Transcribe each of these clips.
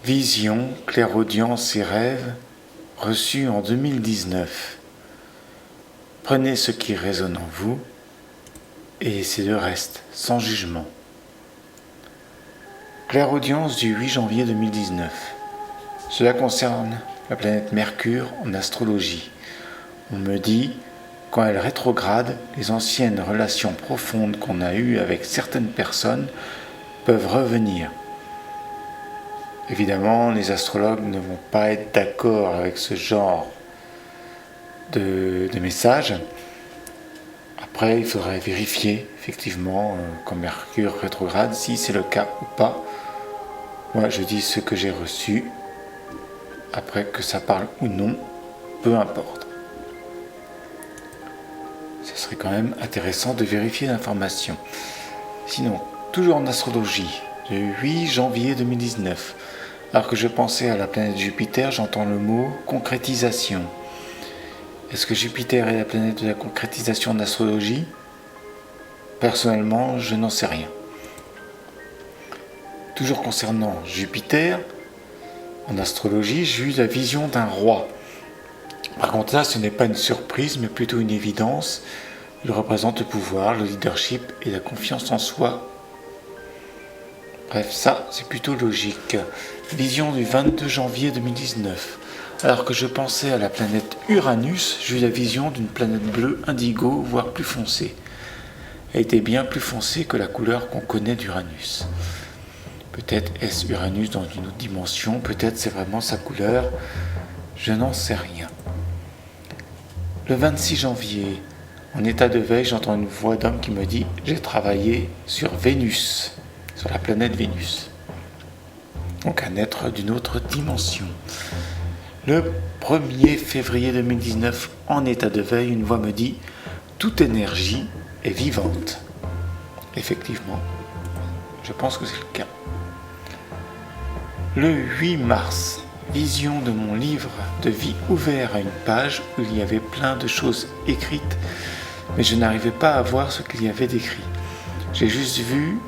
Vision, clairaudience et rêve reçus en 2019. Prenez ce qui résonne en vous et laissez le reste, sans jugement. Clairaudience du 8 janvier 2019. Cela concerne la planète Mercure en astrologie. On me dit, quand elle rétrograde, les anciennes relations profondes qu'on a eues avec certaines personnes peuvent revenir. Évidemment, les astrologues ne vont pas être d'accord avec ce genre de message. Après, il faudrait vérifier effectivement quand Mercure rétrograde, si c'est le cas ou pas. Moi, je dis ce que j'ai reçu. Après, que ça parle ou non, peu importe. Ce serait quand même intéressant de vérifier l'information. Sinon, toujours en astrologie, le 8 janvier 2019, alors que je pensais à la planète Jupiter, j'entends le mot concrétisation. Est-ce que Jupiter est la planète de la concrétisation en astrologie ? Personnellement, je n'en sais rien. Toujours concernant Jupiter, en astrologie, j'ai eu la vision d'un roi. Par contre là, ce n'est pas une surprise, mais plutôt une évidence. Il représente le pouvoir, le leadership et la confiance en soi. Bref, ça, c'est plutôt logique. Vision du 22 janvier 2019. Alors que je pensais à la planète Uranus, j'ai eu la vision d'une planète bleue indigo, voire plus foncée. Elle était bien plus foncée que la couleur qu'on connaît d'Uranus. Peut-être est-ce Uranus dans une autre dimension, peut-être c'est vraiment sa couleur, je n'en sais rien. Le 26 janvier, en état de veille, j'entends une voix d'homme qui me dit « J'ai travaillé sur Vénus, sur la planète Vénus. » Donc un être d'une autre dimension. Le 1er février 2019, en état de veille, une voix me dit « Toute énergie est vivante. » Effectivement, je pense que c'est le cas. Le 8 mars, vision de mon livre de vie ouvert à une page où il y avait plein de choses écrites, mais je n'arrivais pas à voir ce qu'il y avait d'écrit. J'ai juste vu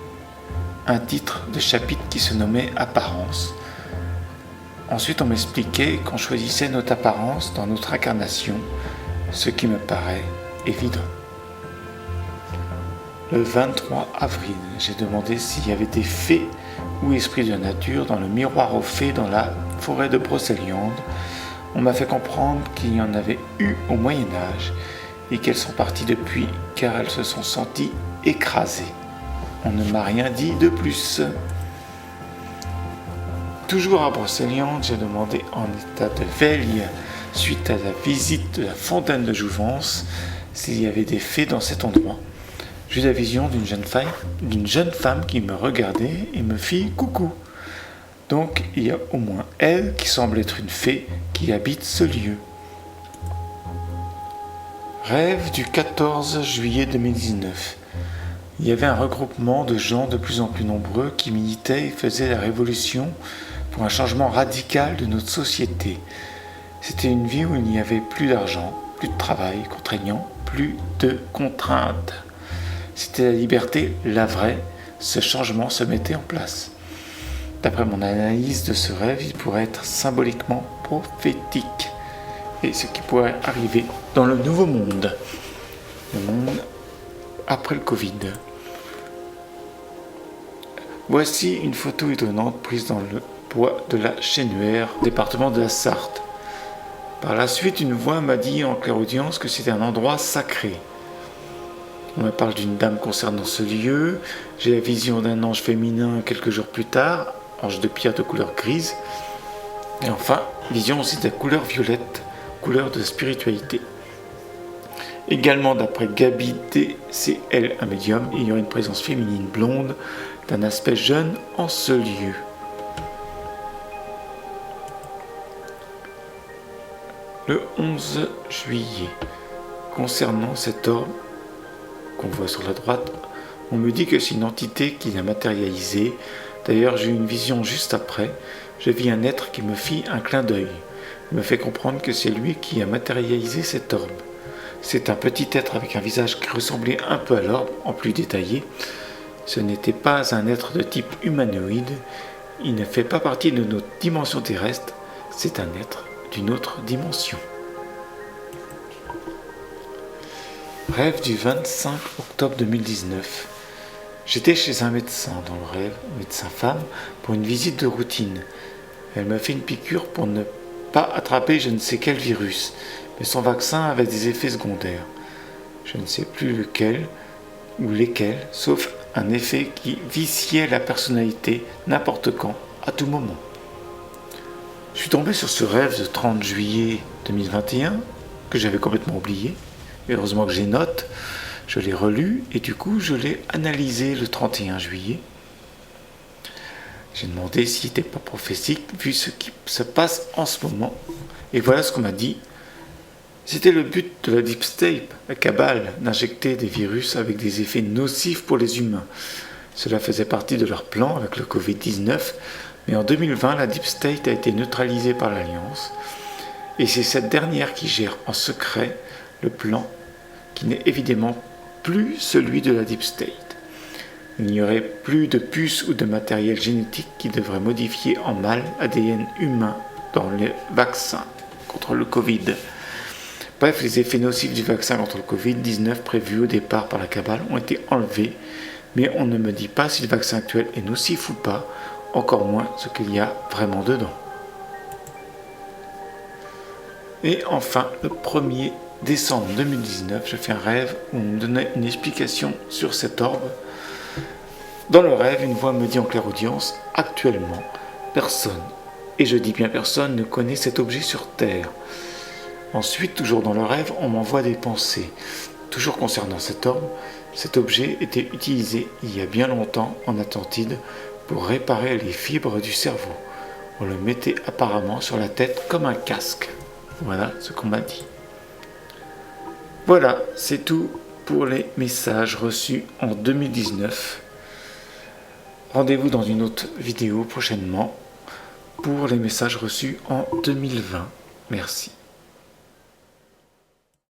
un titre de chapitre qui se nommait « Apparence ». Ensuite, on m'expliquait qu'on choisissait notre apparence dans notre incarnation, ce qui me paraît évident. Le 23 avril, j'ai demandé s'il y avait des fées ou esprits de la nature dans le miroir aux fées dans la forêt de Brocéliande. On m'a fait comprendre qu'il y en avait eu au Moyen-Âge et qu'elles sont parties depuis car elles se sont senties écrasées. On ne m'a rien dit de plus. Toujours à Brocéliande, j'ai demandé en état de veille, suite à la visite de la fontaine de Jouvence, s'il y avait des fées dans cet endroit. J'ai eu la vision d'une jeune femme qui me regardait et me fit coucou. Donc il y a au moins elle qui semble être une fée qui habite ce lieu. Rêve du 14 juillet 2019. Il y avait un regroupement de gens de plus en plus nombreux qui militaient et faisaient la révolution pour un changement radical de notre société. C'était une vie où il n'y avait plus d'argent, plus de travail contraignant, plus de contraintes. C'était la liberté, la vraie, ce changement se mettait en place. D'après mon analyse de ce rêve, il pourrait être symboliquement prophétique. Et ce qui pourrait arriver dans le nouveau monde. Le monde après le Covid. Voici une photo étonnante prise dans le bois de la Chénuère, département de la Sarthe. Par la suite, une voix m'a dit en clairaudience que c'était un endroit sacré. On me parle d'une dame concernant ce lieu. J'ai la vision d'un ange féminin quelques jours plus tard, ange de pierre de couleur grise. Et enfin, vision aussi de la couleur violette, couleur de spiritualité. Également, d'après Gabi DCL, un médium, il y aurait une présence féminine blonde d'un aspect jeune en ce lieu. Le 11 juillet, concernant cet orbe qu'on voit sur la droite, on me dit que c'est une entité qui l'a matérialisé. D'ailleurs, j'ai eu une vision juste après. Je vis un être qui me fit un clin d'œil. Il me fait comprendre que c'est lui qui a matérialisé cet orbe. C'est un petit être avec un visage qui ressemblait un peu à l'orbe, en plus détaillé. Ce n'était pas un être de type humanoïde. Il ne fait pas partie de notre dimension terrestre, c'est un être d'une autre dimension. Rêve du 25 octobre 2019. J'étais chez un médecin dans le rêve, médecin femme, pour une visite de routine. Elle m'a fait une piqûre pour ne pas attraper je ne sais quel virus, mais son vaccin avait des effets secondaires. Je ne sais plus lequel ou lesquels, sauf un effet qui viciait la personnalité n'importe quand, à tout moment. Je suis tombé sur ce rêve de 30 juillet 2021 que j'avais complètement oublié. Et heureusement que j'ai note, je l'ai relu et du coup je l'ai analysé le 31 juillet. J'ai demandé s'il n'était pas prophétique vu ce qui se passe en ce moment. Et voilà ce qu'on m'a dit. C'était le but de la Deep State, la cabale, d'injecter des virus avec des effets nocifs pour les humains. Cela faisait partie de leur plan avec le Covid-19, mais en 2020, la Deep State a été neutralisée par l'Alliance, et c'est cette dernière qui gère en secret le plan, qui n'est évidemment plus celui de la Deep State. Il n'y aurait plus de puces ou de matériel génétique qui devrait modifier en mal l'ADN humain dans les vaccins contre le Covid. Bref, les effets nocifs du vaccin contre le Covid-19 prévus au départ par la cabale ont été enlevés, mais on ne me dit pas si le vaccin actuel est nocif ou pas, encore moins ce qu'il y a vraiment dedans. Et enfin, le 1er décembre 2019, je fais un rêve où on me donnait une explication sur cet orbe. Dans le rêve, une voix me dit en clairaudience, actuellement, personne, et je dis bien personne, ne connaît cet objet sur Terre. Ensuite, toujours dans le rêve, on m'envoie des pensées. Toujours concernant cet orbe, cet objet était utilisé il y a bien longtemps en Atlantide pour réparer les fibres du cerveau. On le mettait apparemment sur la tête comme un casque. Voilà ce qu'on m'a dit. Voilà, c'est tout pour les messages reçus en 2019. Rendez-vous dans une autre vidéo prochainement pour les messages reçus en 2020. Merci.